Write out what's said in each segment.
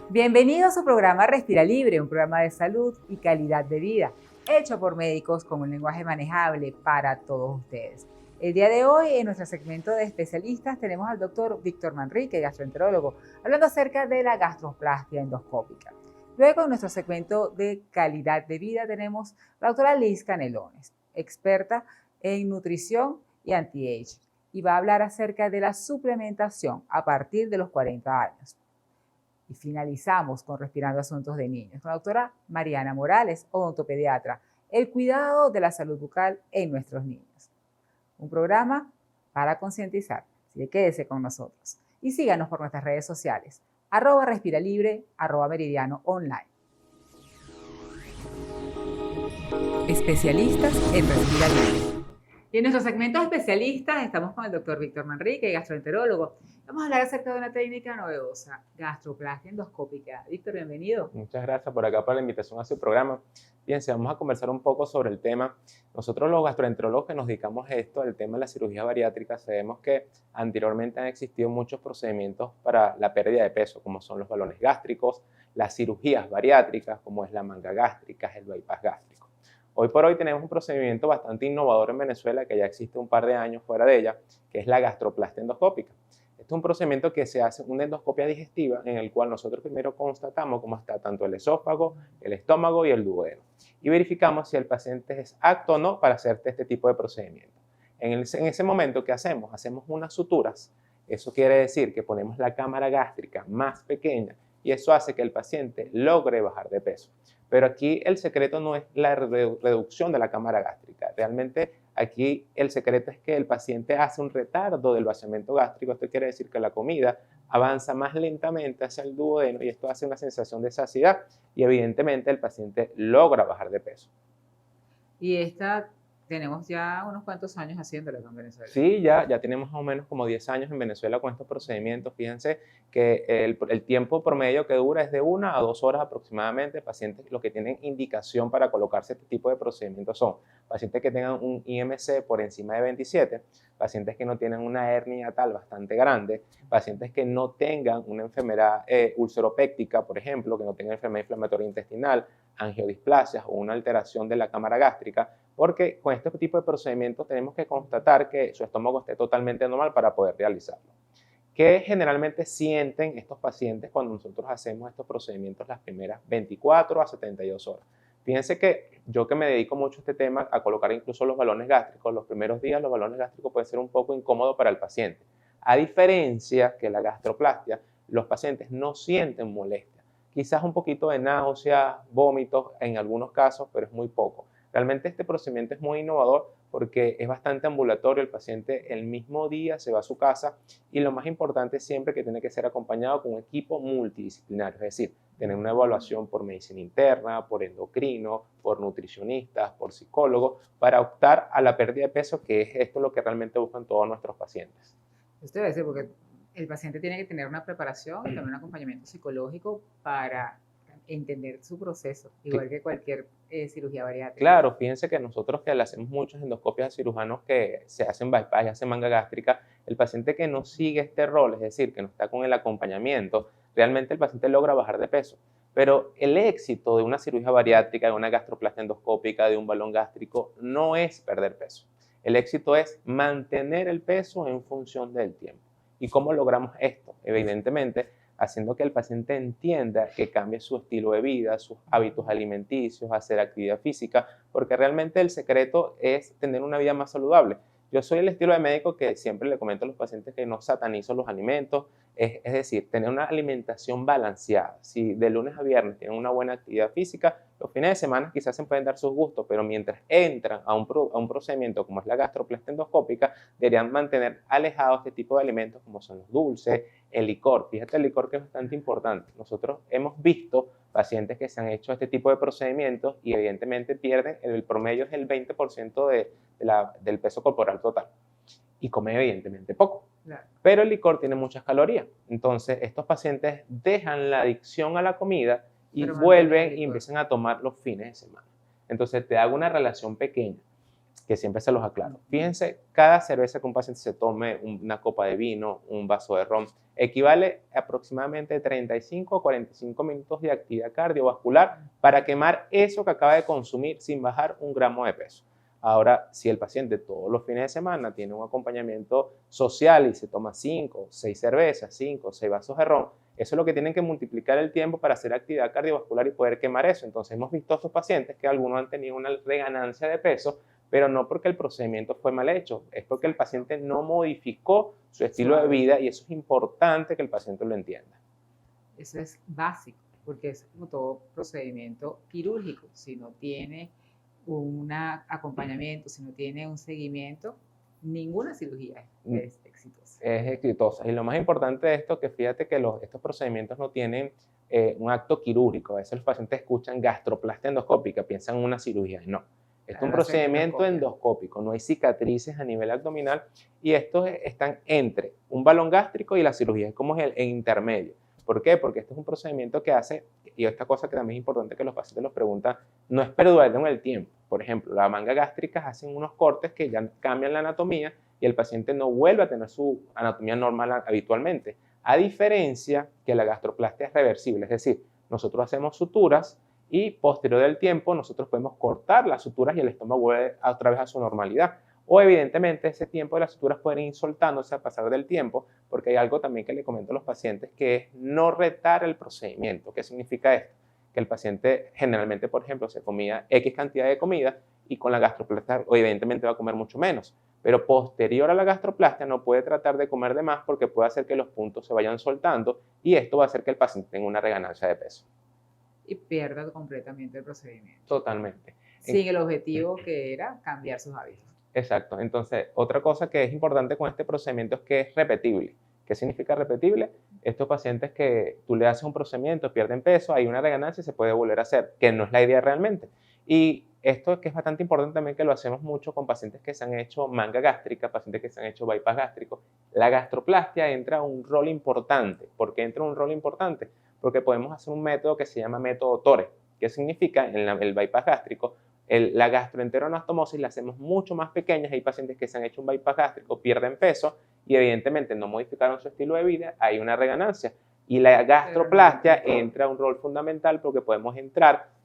Bienvenido a su programa Respira Libre, un programa de salud y calidad de vida, hecho por médicos con un lenguaje manejable para todos ustedes. El día de hoy, en nuestro segmento de especialistas, tenemos al doctor Víctor Manrique, gastroenterólogo, hablando acerca de la gastroplastia endoscópica. Luego, en nuestro segmento de calidad de vida, tenemos a la doctora Liz Canelones, experta en nutrición y anti-aging, y va a hablar acerca de la suplementación a partir de los 40 años. Y finalizamos con Respirando Asuntos de Niños, con la doctora Mariana Morales, odontopediatra, el cuidado de la salud bucal en nuestros niños. Un programa para concientizar, así que quédese con nosotros. Y síganos por nuestras redes sociales, @respiralibre, @meridiano online. Especialistas en Respira Libre. Y en nuestro segmento de especialistas estamos con el doctor Víctor Manrique, gastroenterólogo. Vamos a hablar acerca de una técnica novedosa, gastroplastia endoscópica. Víctor, bienvenido. Muchas gracias por acá por la invitación a su programa. Bien, si vamos a conversar un poco sobre el tema. Nosotros los gastroenterólogos que nos dedicamos a esto, al tema de la cirugía bariátrica, sabemos que anteriormente han existido muchos procedimientos para la pérdida de peso, como son los balones gástricos, las cirugías bariátricas, como es la manga gástrica, el bypass gástrico. Hoy por hoy tenemos un procedimiento bastante innovador en Venezuela, que ya existe un par de años fuera de ella, que es la gastroplastia endoscópica. Este es un procedimiento que se hace una endoscopia digestiva en el cual nosotros primero constatamos cómo está tanto el esófago, el estómago y el duodeno. Y verificamos si el paciente es apto o no para hacerte este tipo de procedimiento. En ese momento, ¿qué hacemos? Hacemos unas suturas. Eso quiere decir que ponemos la cámara gástrica más pequeña y eso hace que el paciente logre bajar de peso. Pero aquí el secreto no es la reducción de la cámara gástrica. Realmente aquí el secreto es que el paciente hace un retardo del vaciamiento gástrico. Esto quiere decir que la comida avanza más lentamente hacia el duodeno y esto hace una sensación de saciedad y evidentemente el paciente logra bajar de peso. Y esta tenemos ya unos cuantos años haciéndola en Venezuela. Sí, ya tenemos más o menos como 10 años en Venezuela con estos procedimientos. Fíjense que el tiempo promedio que dura es de 1 a 2 horas aproximadamente. Pacientes los que tienen indicación para colocarse este tipo de procedimientos son pacientes que tengan un IMC por encima de 27, pacientes que no tienen una hernia tal bastante grande, pacientes que no tengan una enfermedad ulceropéctica, por ejemplo, que no tengan enfermedad inflamatoria intestinal, angiodisplasias o una alteración de la cámara gástrica, porque con este tipo de procedimientos tenemos que constatar que su estómago esté totalmente normal para poder realizarlo. ¿Qué generalmente sienten estos pacientes cuando nosotros hacemos estos procedimientos las primeras 24 a 72 horas? Fíjense que yo que me dedico mucho a este tema, a colocar incluso los balones gástricos, los primeros días los balones gástricos pueden ser un poco incómodos para el paciente. A diferencia que la gastroplastia, los pacientes no sienten molestia. Quizás un poquito de náusea, vómitos en algunos casos, pero es muy poco. Realmente este procedimiento es muy innovador porque es bastante ambulatorio, el paciente el mismo día se va a su casa y lo más importante siempre que tiene que ser acompañado con un equipo multidisciplinario, es decir, tener una evaluación por medicina interna, por endocrino, por nutricionistas, por psicólogos, para optar a la pérdida de peso, que es esto lo que realmente buscan todos nuestros pacientes. Esto debe ser porque el paciente tiene que tener una preparación y también un acompañamiento psicológico para entender su proceso, igual que cualquier cirugía bariátrica. Claro, fíjense que nosotros que le hacemos muchas endoscopias a cirujanos que se hacen bypass y hacen manga gástrica, el paciente que no sigue este rol, es decir, que no está con el acompañamiento, realmente el paciente logra bajar de peso. Pero el éxito de una cirugía bariátrica, de una gastroplastia endoscópica, de un balón gástrico, no es perder peso. El éxito es mantener el peso en función del tiempo. ¿Y cómo logramos esto? Evidentemente, haciendo que el paciente entienda que cambie su estilo de vida, sus hábitos alimenticios, hacer actividad física, porque realmente el secreto es tener una vida más saludable. Yo soy el estilo de médico que siempre le comento a los pacientes que no satanizo los alimentos, es decir, tener una alimentación balanceada. Si de lunes a viernes tienen una buena actividad física, los fines de semana quizás se pueden dar sus gustos, pero mientras entran a un procedimiento como es la gastroplastia endoscópica, deberían mantener alejados este tipo de alimentos como son los dulces, el licor. Fíjate el licor que es bastante importante. Nosotros hemos visto pacientes que se han hecho este tipo de procedimientos y evidentemente pierden, el promedio es el 20% del peso corporal total y comen evidentemente poco. Claro. Pero el licor tiene muchas calorías. Entonces estos pacientes dejan la adicción a la comida y vuelven y empiezan a tomar los fines de semana. Entonces te hago una relación pequeña. que siempre se los aclaro. Fíjense, cada cerveza que un paciente se tome, una copa de vino, un vaso de ron, equivale a aproximadamente 35 a 45 minutos de actividad cardiovascular para quemar eso que acaba de consumir sin bajar un gramo de peso. Ahora, si el paciente todos los fines de semana tiene un acompañamiento social y se toma 5, 6 cervezas, 5, 6 vasos de ron, eso es lo que tienen que multiplicar el tiempo para hacer actividad cardiovascular y poder quemar eso. Entonces, hemos visto a estos pacientes que algunos han tenido una reganancia de peso, pero no porque el procedimiento fue mal hecho, es porque el paciente no modificó su estilo de vida y eso es importante que el paciente lo entienda. Eso es básico, porque es como todo procedimiento quirúrgico. Si no tiene un acompañamiento, si no tiene un seguimiento, ninguna cirugía es exitosa. Es exitosa. Y lo más importante de esto es que fíjate que estos procedimientos no tienen un acto quirúrgico. A veces los pacientes escuchan gastroplastia endoscópica, piensan en una cirugía. No. Esto es un procedimiento endoscópico, no hay cicatrices a nivel abdominal y estos están entre un balón gástrico y la cirugía, es como el intermedio. ¿Por qué? Porque este es un procedimiento que hace, y esta cosa que también es importante que los pacientes los preguntan, no es perdurar en el tiempo. Por ejemplo, la manga gástrica hacen unos cortes que ya cambian la anatomía y el paciente no vuelve a tener su anatomía normal habitualmente. A diferencia que la gastroplastia es reversible, es decir, nosotros hacemos suturas y posterior del tiempo nosotros podemos cortar las suturas y el estómago vuelve otra vez a su normalidad. O evidentemente ese tiempo de las suturas pueden ir soltándose a pasar del tiempo, porque hay algo también que le comento a los pacientes que es no retar el procedimiento. ¿Qué significa esto? Que el paciente generalmente, por ejemplo, se comía X cantidad de comida y con la gastroplastia evidentemente va a comer mucho menos. Pero posterior a la gastroplastia no puede tratar de comer de más porque puede hacer que los puntos se vayan soltando y esto va a hacer que el paciente tenga una reganancia de peso. Y pierda completamente el procedimiento. Totalmente. Sin el objetivo que era cambiar sus hábitos. Exacto. Entonces, otra cosa que es importante con este procedimiento es que es repetible. ¿Qué significa repetible? Estos pacientes que tú le haces un procedimiento, pierden peso, hay una reganancia y se puede volver a hacer, que no es la idea realmente. Y esto que es bastante importante también que lo hacemos mucho con pacientes que se han hecho manga gástrica, pacientes que se han hecho bypass gástrico. La gastroplastia entra a un rol importante. ¿Por qué entra a un rol importante? Porque podemos hacer un método que se llama método TORE, que significa en el bypass gástrico, la gastroenteroanastomosis la hacemos mucho más pequeña. Hay pacientes que se han hecho un bypass gástrico, pierden peso y evidentemente no modificaron su estilo de vida, hay una reganancia. Y la gastroplastia entra a un rol fundamental porque podemos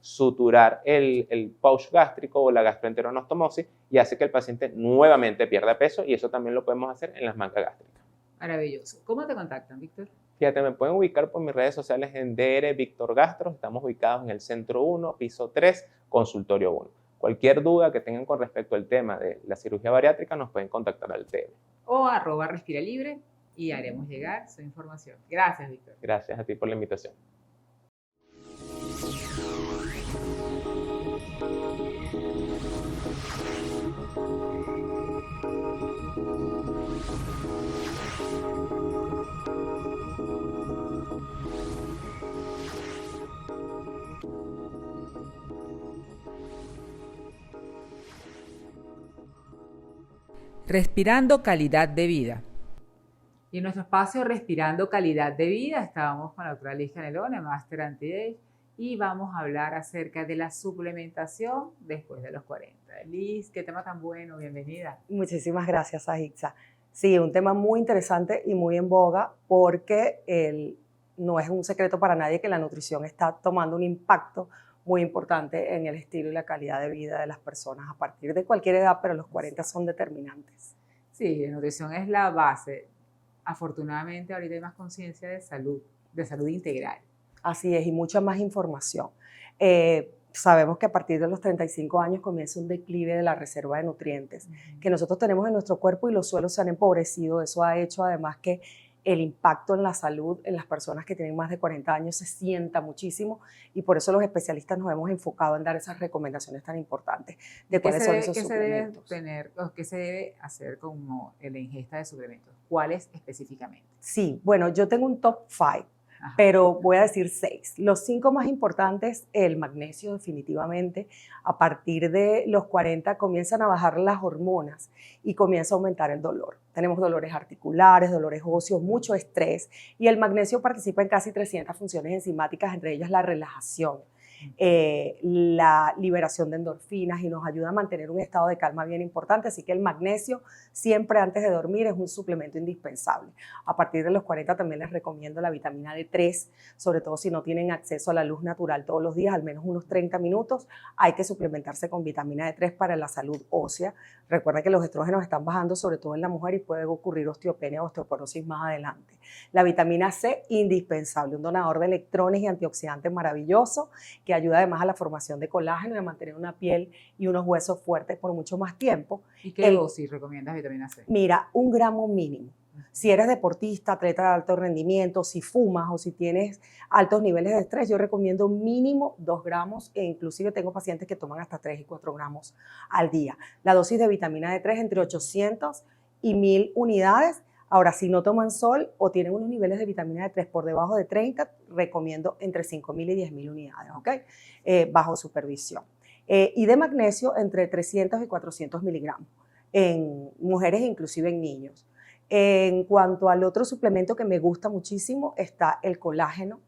suturar el pouch gástrico o la gastroenteroanastomosis y hace que el paciente nuevamente pierda peso y eso también lo podemos hacer en las mangas gástricas. Maravilloso. ¿Cómo te contactan, Víctor? Fíjate, me pueden ubicar por mis redes sociales en DR Víctor Gastro. Estamos ubicados en el Centro 1, piso 3, Consultorio 1. Cualquier duda que tengan con respecto al tema de la cirugía bariátrica nos pueden contactar al DM. O @respiralibre y haremos llegar su información. Gracias, Víctor. Gracias a ti por la invitación. Respirando calidad de vida. Y en nuestro espacio Respirando calidad de vida estábamos con la doctora Liz Canelone, Master Anti-Age, y vamos a hablar acerca de la suplementación después de los 40. Liz, qué tema tan bueno, bienvenida. Muchísimas gracias, Ajixa. Sí, un tema muy interesante y muy en boga porque no es un secreto para nadie que la nutrición está tomando un impacto muy importante en el estilo y la calidad de vida de las personas a partir de cualquier edad, pero los 40 son determinantes. Sí, la nutrición es la base. Afortunadamente ahorita hay más conciencia de salud integral. Así es, y mucha más información. Sabemos que a partir de los 35 años comienza un declive de la reserva de nutrientes que nosotros tenemos en nuestro cuerpo y los suelos se han empobrecido. Eso ha hecho además que el impacto en la salud en las personas que tienen más de 40 años se sienta muchísimo y por eso los especialistas nos hemos enfocado en dar esas recomendaciones tan importantes de cuáles son esos suplementos. ¿Qué se debe hacer como la ingesta de suplementos? ¿Cuáles específicamente? Sí, bueno, yo tengo un top 5. Pero voy a decir 6. Los 5 más importantes, el magnesio definitivamente. A partir de los 40 comienzan a bajar las hormonas y comienza a aumentar el dolor. Tenemos dolores articulares, dolores óseos, mucho estrés y el magnesio participa en casi 300 funciones enzimáticas, entre ellas la relajación. la liberación de endorfinas y nos ayuda a mantener un estado de calma bien importante. Así que el magnesio siempre antes de dormir es un suplemento indispensable. A partir de los 40 también les recomiendo la vitamina D3, sobre todo si no tienen acceso a la luz natural todos los días, al menos unos 30 minutos, hay que suplementarse con vitamina D3 para la salud ósea. Recuerda que los estrógenos están bajando sobre todo en la mujer y puede ocurrir osteopenia o osteoporosis más adelante. La vitamina C, indispensable, un donador de electrones y antioxidantes maravilloso que ayuda además a la formación de colágeno y a mantener una piel y unos huesos fuertes por mucho más tiempo. ¿Y qué dosis recomiendas vitamina C? Mira, 1 gramo mínimo. Si eres deportista, atleta de alto rendimiento, si fumas o si tienes altos niveles de estrés, yo recomiendo mínimo 2 gramos e inclusive tengo pacientes que toman hasta 3 y 4 gramos al día. La dosis de vitamina D3 entre 800 y 1000 unidades. Ahora, si no toman sol o tienen unos niveles de vitamina D3 por debajo de 30, recomiendo entre 5000 y 10000 unidades, ¿ok? Bajo supervisión. Y de magnesio entre 300 y 400 miligramos en mujeres e inclusive en niños. En cuanto al otro suplemento que me gusta muchísimo, está el colágeno.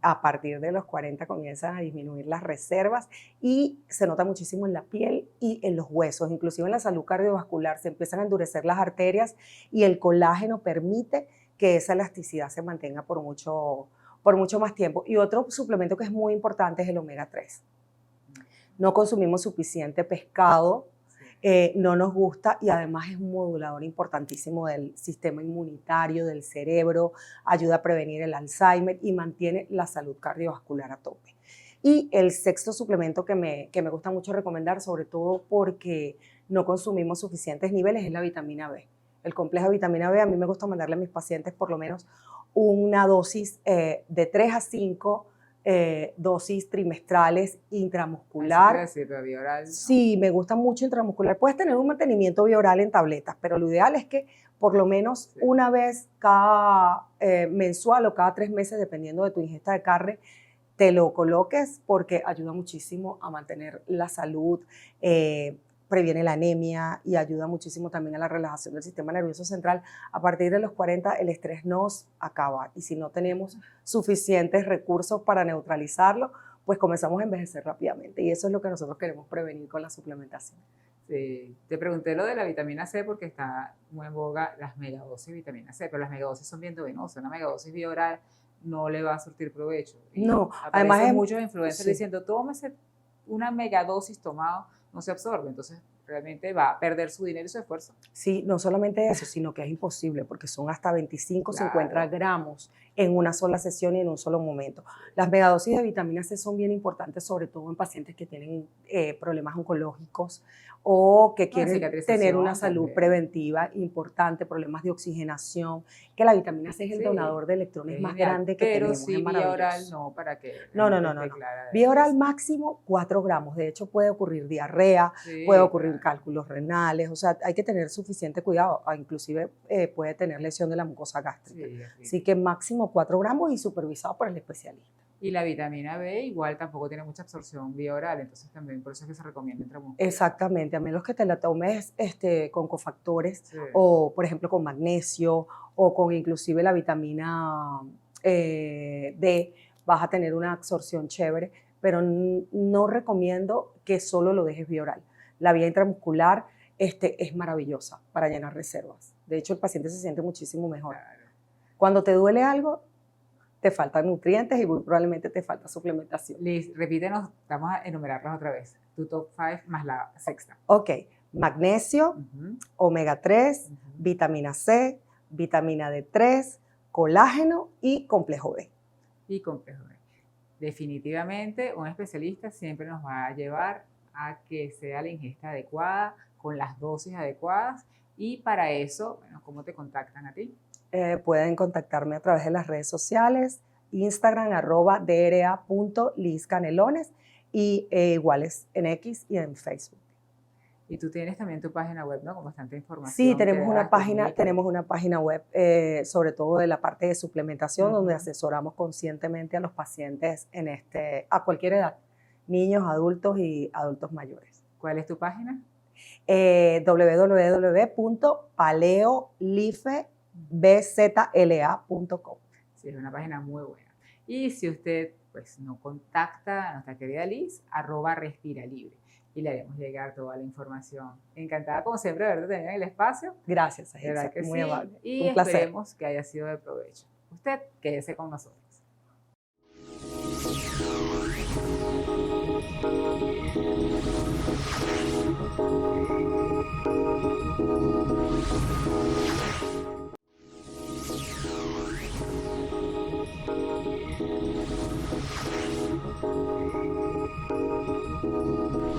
A partir de los 40 comienzan a disminuir las reservas y se nota muchísimo en la piel y en los huesos, inclusive en la salud cardiovascular. Se empiezan a endurecer las arterias y el colágeno permite que esa elasticidad se mantenga por mucho más tiempo. Y otro suplemento que es muy importante es el omega 3. No consumimos suficiente pescado. No nos gusta y además es un modulador importantísimo del sistema inmunitario, del cerebro, ayuda a prevenir el Alzheimer y mantiene la salud cardiovascular a tope. Y el sexto suplemento que me gusta mucho recomendar, sobre todo porque no consumimos suficientes niveles, es la vitamina B. El complejo de vitamina B, a mí me gusta mandarle a mis pacientes por lo menos una dosis de 3 a 5 dosis trimestrales intramuscular. ¿Eso quiere decir vía oral? ¿No? Sí, me gusta mucho intramuscular. Puedes tener un mantenimiento vía oral en tabletas, pero lo ideal es que por lo menos una vez cada mensual o cada 3 meses, dependiendo de tu ingesta de carne, te lo coloques porque ayuda muchísimo a mantener la salud, previene la anemia y ayuda muchísimo también a la relajación del sistema nervioso central. A partir de los 40 el estrés nos acaba y si no tenemos suficientes recursos para neutralizarlo, pues comenzamos a envejecer rápidamente y eso es lo que nosotros queremos prevenir con la suplementación. Sí. Te pregunté lo de la vitamina C porque está muy en boga las megadosis de vitamina C, pero las megadosis son bien venenosas. Una megadosis vía oral no le va a surtir provecho. Y no, además hay muchos influencers diciendo, tómese una megadosis tomado, no se absorbe, entonces realmente va a perder su dinero y su esfuerzo. Sí, no solamente eso, sino que es imposible porque son hasta 25 o 50 gramos en una sola sesión y en un solo momento. Las megadosis de vitamina C son bien importantes, sobre todo en pacientes que tienen problemas oncológicos o que quieren tener una salud preventiva importante, problemas de oxigenación, que la vitamina C es el donador de electrones más grande que tenemos. Pero sí, vía oral no, para que... No. Vía oral máximo 4 gramos. De hecho, puede ocurrir diarrea, puede ocurrir cálculos renales, o sea, hay que tener suficiente cuidado, inclusive puede tener lesión de la mucosa gástrica. Así que máximo 4 gramos y supervisado por el especialista. Y la vitamina B igual tampoco tiene mucha absorción vía oral, entonces también por eso es que se recomienda intramuscular. Exactamente, a menos que te la tomes con cofactores o por ejemplo con magnesio o con inclusive la vitamina D, vas a tener una absorción chévere, pero no recomiendo que solo lo dejes vía oral. La vía intramuscular es maravillosa para llenar reservas. De hecho, el paciente se siente muchísimo mejor. Claro. Cuando te duele algo, te faltan nutrientes y muy probablemente te falta suplementación. Liz, repítenos, vamos a enumerarlas otra vez. Tu top 5 más la sexta. Ok, magnesio, omega 3, vitamina C, vitamina D3, colágeno y complejo B. Y complejo B. Definitivamente un especialista siempre nos va a llevar a que sea la ingesta adecuada, con las dosis adecuadas y para eso, bueno, ¿cómo te contactan a ti? Pueden contactarme a través de las redes sociales, Instagram @dra.lizcanelones y iguales en X y en Facebook. Y tú tienes también tu página web, ¿no? Con bastante información. Sí, tenemos una página web, sobre todo de la parte de suplementación, donde asesoramos conscientemente a los pacientes a cualquier edad, niños, adultos y adultos mayores. ¿Cuál es tu página? www.paleolifebzla.com. Sí, es una página muy buena. Y si usted pues no contacta a nuestra querida Liz, @respiralibre, y le haremos llegar toda la información. Encantada, como siempre, de verte en el espacio. Gracias, De verdad que muy sí, amable. y Un placer. esperemos que haya sido de provecho. Usted quédese con nosotros.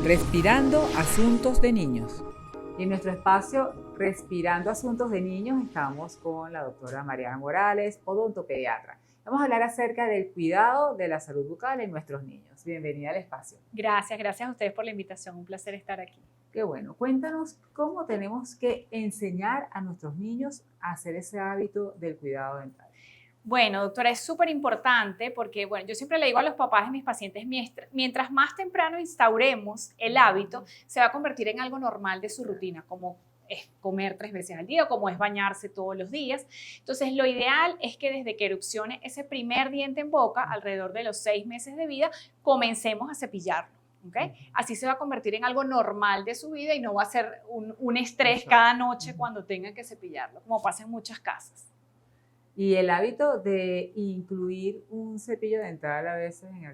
Respirando Asuntos de Niños. Y en nuestro espacio Respirando Asuntos de Niños estamos con la doctora Mariana Morales, odontopediatra. Vamos a hablar acerca del cuidado de la salud bucal en nuestros niños. Bienvenida al espacio. Gracias a ustedes por la invitación. Un placer estar aquí. Qué bueno. Cuéntanos cómo tenemos que enseñar a nuestros niños a hacer ese hábito del cuidado dental. Bueno, doctora, es súper importante porque, bueno, yo siempre le digo a los papás de mis pacientes, mientras más temprano instauremos el hábito, se va a convertir en algo normal de su rutina, como es comer 3 veces al día o como es bañarse todos los días. Entonces, lo ideal es que desde que erupcione ese primer diente en boca, alrededor de los 6 meses de vida, comencemos a cepillarlo. ¿Okay? Así se va a convertir en algo normal de su vida y no va a ser un estrés cada noche cuando tengan que cepillarlo, como pasa en muchas casas. Y el hábito de incluir un cepillo dental a veces en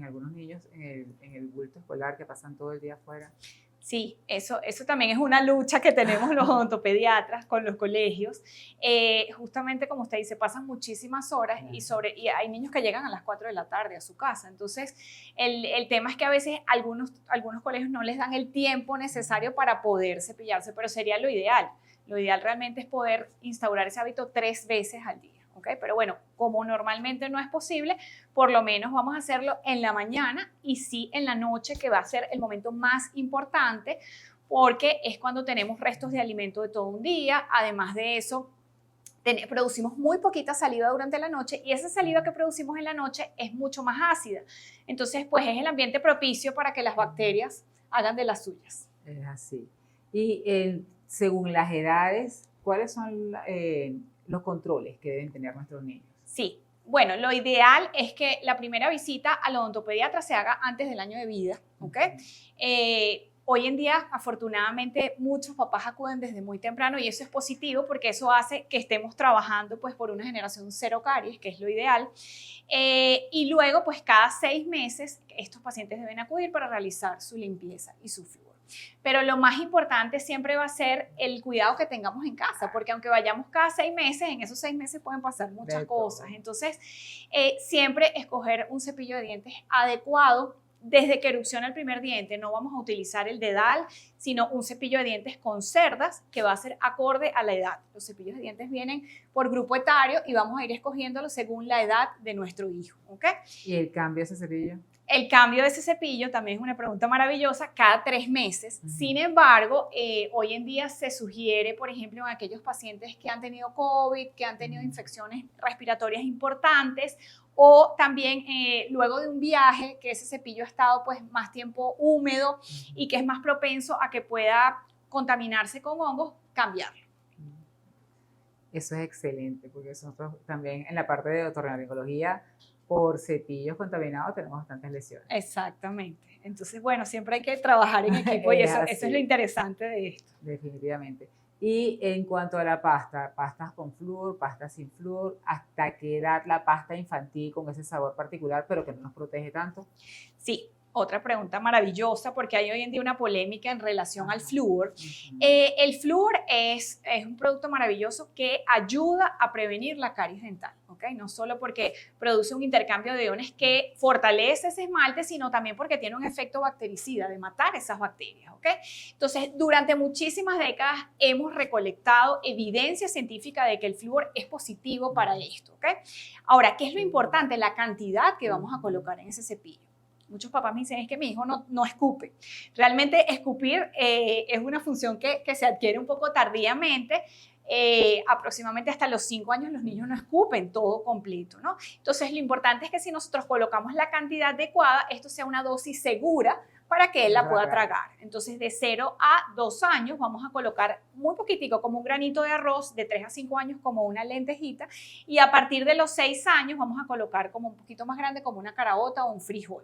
algunos niños en el bulto escolar que pasan todo el día afuera. Sí, eso también es una lucha que tenemos los odontopediatras con los colegios. Justamente como usted dice, pasan muchísimas horas y hay niños que llegan a las 4 de la tarde a su casa. Entonces, el tema es que a veces algunos colegios no les dan el tiempo necesario para poder cepillarse, pero sería lo ideal. Lo ideal realmente es poder instaurar ese hábito 3 veces al día. ¿Okay? Pero bueno, como normalmente no es posible, por lo menos vamos a hacerlo en la mañana y sí en la noche, que va a ser el momento más importante porque es cuando tenemos restos de alimento de todo un día. Además de eso, producimos muy poquita saliva durante la noche y esa saliva que producimos en la noche es mucho más ácida. Entonces, pues es el ambiente propicio para que las bacterias hagan de las suyas. Es así. Y según las edades, ¿cuáles son los controles que deben tener nuestros niños? Sí, bueno, lo ideal es que la primera visita al odontopediatra se haga antes del año de vida, ¿ok? Hoy en día, afortunadamente, muchos papás acuden desde muy temprano y eso es positivo porque eso hace que estemos trabajando pues, por una generación cero caries, que es lo ideal. Y luego, pues cada 6 meses, estos pacientes deben acudir para realizar su limpieza y su flúor. Pero lo más importante siempre va a ser el cuidado que tengamos en casa, porque aunque vayamos cada 6 meses, en esos 6 meses pueden pasar muchas cosas. Entonces, siempre escoger un cepillo de dientes adecuado. Desde que erupciona el primer diente, no vamos a utilizar el dedal, sino un cepillo de dientes con cerdas que va a ser acorde a la edad. Los cepillos de dientes vienen por grupo etario y vamos a ir escogiéndolo según la edad de nuestro hijo. ¿Okay? ¿Y el cambio de ese cepillo? El cambio de ese cepillo también es una pregunta maravillosa, cada 3 meses. Sin embargo, hoy en día se sugiere, por ejemplo, en aquellos pacientes que han tenido COVID, que han tenido infecciones respiratorias importantes, o también luego de un viaje, que ese cepillo ha estado pues, más tiempo húmedo y que es más propenso a que pueda contaminarse con hongos, cambiarlo. Eso es excelente, porque nosotros también en la parte de otorrinolaringología, por cepillos contaminados tenemos bastantes lesiones. Exactamente. Entonces, bueno, siempre hay que trabajar en equipo y eso es lo interesante de esto. Definitivamente. Y en cuanto a la pasta, pastas con flúor, pastas sin flúor, ¿hasta qué edad la pasta infantil con ese sabor particular, pero que no nos protege tanto? Sí. Otra pregunta maravillosa, porque hay hoy en día una polémica en relación al flúor. El flúor es un producto maravilloso que ayuda a prevenir la caries dental, ¿ok? No solo porque produce un intercambio de iones que fortalece ese esmalte, sino también porque tiene un efecto bactericida de matar esas bacterias, ¿ok? Entonces, durante muchísimas décadas hemos recolectado evidencia científica de que el flúor es positivo para esto, ¿ok? Ahora, ¿qué es lo importante? La cantidad que vamos a colocar en ese cepillo. Muchos papás me dicen, es que mi hijo no escupe. Realmente escupir es una función que se adquiere un poco tardíamente. Aproximadamente hasta los 5 años los niños no escupen todo completo, ¿no? Entonces lo importante es que si nosotros colocamos la cantidad adecuada, esto sea una dosis segura para que él No la se va a pueda tragar. tragar. Entonces, de 0 a 2 años vamos a colocar muy poquitico, como un granito de arroz, de 3 a 5 años como una lentejita, y a partir de los 6 años vamos a colocar como un poquito más grande, como una caraota o un frijol.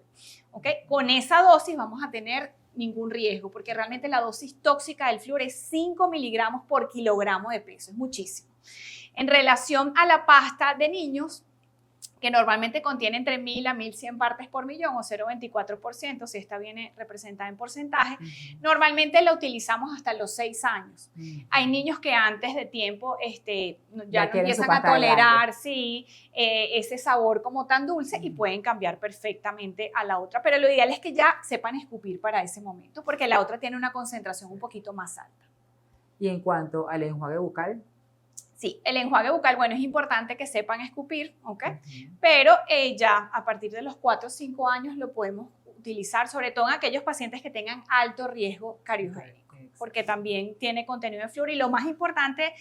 ¿Ok? Con esa dosis vamos a tener ningún riesgo, porque realmente la dosis tóxica del flúor es 5 miligramos por kilogramo de peso, es muchísimo. En relación a la pasta de niños, que normalmente contiene entre 1000 a 1100 partes por millón o 0,24%, si esta viene representada en porcentaje, normalmente la utilizamos hasta los 6 años. Hay niños que antes de tiempo ya no quieren su empiezan a pasta tolerar ese sabor como tan dulce y pueden cambiar perfectamente a la otra, pero lo ideal es que ya sepan escupir para ese momento, porque la otra tiene una concentración un poquito más alta. Y en cuanto al enjuague bucal, Sí, el enjuague bucal, bueno, es importante que sepan escupir, ¿ok? Pero ya a partir de los 4 o 5 años lo podemos utilizar, sobre todo en aquellos pacientes que tengan alto riesgo cariogénico, porque también tiene contenido de flúor. Y lo más importante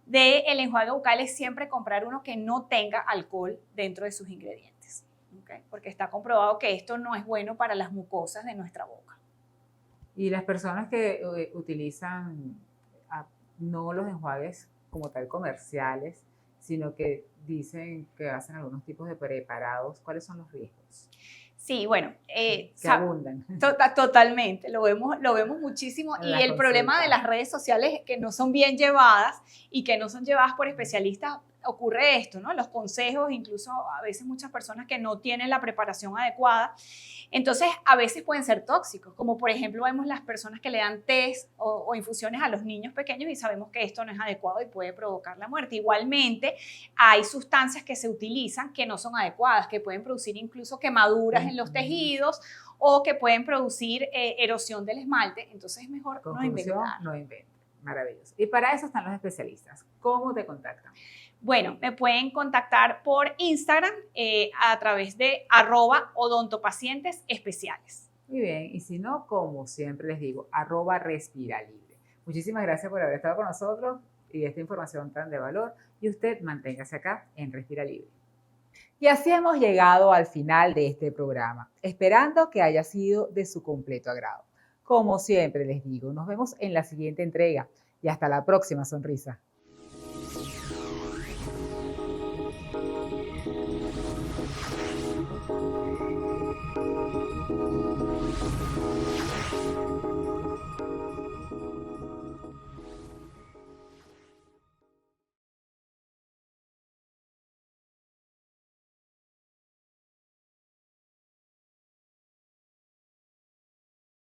del enjuague bucal es siempre comprar uno que no tenga alcohol dentro de sus ingredientes, ¿ok? Porque está comprobado que esto no es bueno para las mucosas de nuestra boca. y las personas que utilizan no los enjuagues como tal comerciales, sino que dicen que hacen algunos tipos de preparados, ¿cuáles son los riesgos? Sí, bueno, Que abundan. Totalmente, lo vemos muchísimo En y las el problema de consultas. las redes sociales que no son bien llevadas y que no son llevadas por especialistas, ocurre esto, ¿no? Los consejos, incluso a veces muchas personas que no tienen la preparación adecuada, entonces a veces pueden ser tóxicos, como por ejemplo vemos las personas que le dan tés o infusiones a los niños pequeños y sabemos que esto no es adecuado y puede provocar la muerte. Igualmente, hay sustancias que se utilizan que no son adecuadas, que pueden producir incluso quemaduras en los tejidos o que pueden producir erosión del esmalte, entonces es mejor no inventar. No inventen. Maravilloso. Y para eso están los especialistas. ¿Cómo te contactan? Bueno, me pueden contactar por Instagram a través de @odontopacientesespeciales. Muy bien, y si no, como siempre les digo, @respiralibre. Muchísimas gracias por haber estado con nosotros y esta información tan de valor. Y usted manténgase acá en Respira Libre. Y así hemos llegado al final de este programa, esperando que haya sido de su completo agrado. Como siempre les digo, nos vemos en la siguiente entrega y hasta la próxima sonrisa.